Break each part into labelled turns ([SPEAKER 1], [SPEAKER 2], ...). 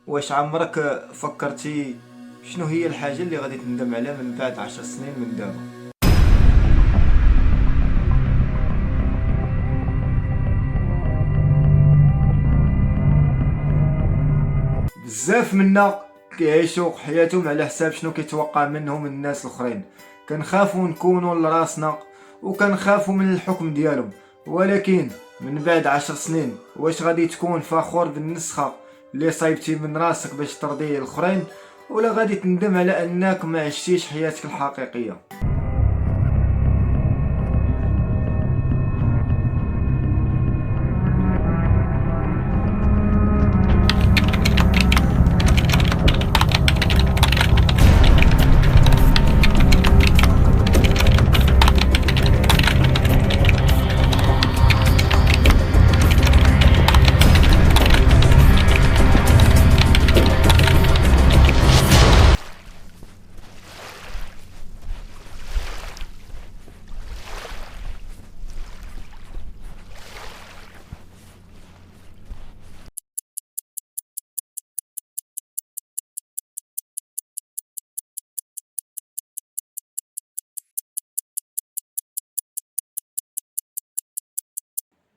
[SPEAKER 1] واش عمرك فكرتي شنو هي الحاجة اللي غادي تندم عليها من بعد 10 سنين من دابا؟ بزاف منا كيعيشوا حياتهم على حساب شنو كيتوقع منهم الناس الاخرين. كنخافوا نكونوا لراسنا وكنخافوا من الحكم ديالهم، ولكن من بعد 10 سنين واش غادي تكون فخور بالنسخة اللي صايبتي من راسك باش ترضي الاخرين، ولا غادي تندم على انك ما عشتيش حياتك الحقيقية؟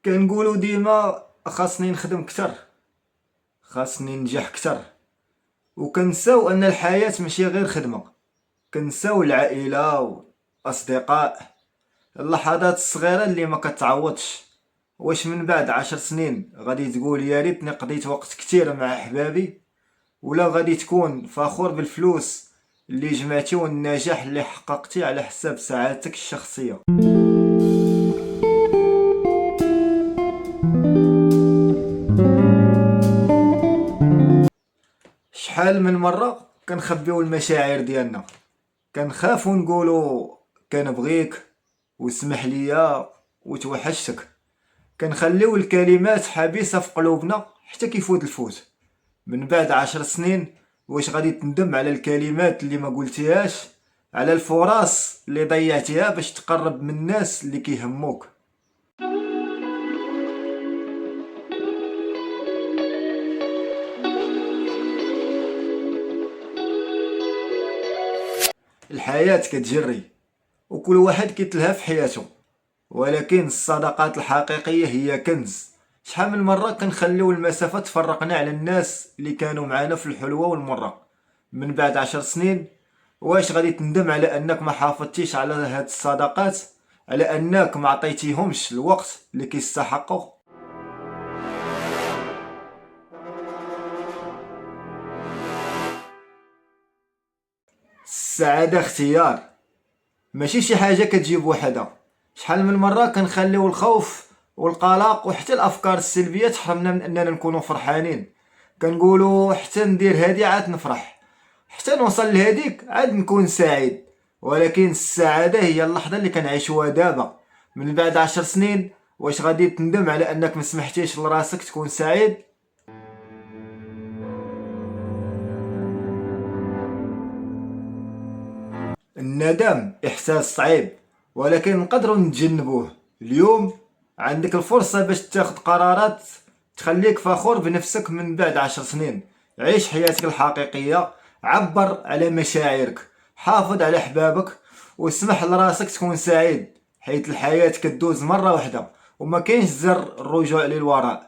[SPEAKER 1] كنقولوا ديما خاصني نخدم كتر، خاصني ننجح كتر، وكنساو ان الحياة ماشي غير خدمة. كنساو العائلة والاصدقاء، اللحظات الصغيرة اللي ما كتعوضش. واش من بعد 10 سنين غادي تقول يا ريتني قضيت وقت كتير مع احبابي، ولا غادي تكون فخور بالفلوس اللي جمعتي والنجاح اللي حققتي على حساب سعادتك الشخصية؟ شحال من مرة كنخبيو المشاعر ديالنا، كنخافو نقولو كنبغيك واسمح ليا وتوحشتك، كنخليو الكلمات حبيسة في قلوبنا حتى كيفوت الفوت. من بعد 10 سنين واش غادي تندم على الكلمات اللي ما قلتيهاش، على الفرص اللي ضيعتيها باش تقرب من الناس اللي كيهموك؟ الحياة كتجري وكل واحد كيتلهى في حياته، ولكن الصداقات الحقيقية هي كنز. شحال من مرة كنخليو المسافة تفرقنا على الناس اللي كانوا معانا في الحلوة والمرة. من بعد 10 سنين واش غادي تندم على انك ما حافظتيش على هاد الصداقات، على انك ما عطيتيهمش الوقت اللي كيستحقوا؟ السعادة اختيار، ماشي شي حاجة كتجي بوحدها. شحال من مرة كنخليو الخوف والقلق وحتى الافكار السلبية تحرمنا من اننا نكونوا فرحانين. كنقولوا حتى ندير هادي عاد نفرح، حتى نوصل لهاديك عاد نكون سعيد. ولكن السعادة هي اللحظة اللي كنعيشوها دابا. من بعد 10 سنين واش غادي تندم على انك ما سمحتيش لراسك تكون سعيد؟ الندم إحساس صعيب، ولكن نقدروا نتجنبوه. اليوم عندك الفرصة باش تاخد قرارات تخليك فخور بنفسك. من بعد 10 سنين عيش حياتك الحقيقية، عبر على مشاعرك، حافظ على أحبابك، واسمح لراسك تكون سعيد، حيث الحياة كدوز مرة واحدة وما كاينش زر الرجوع للوراء.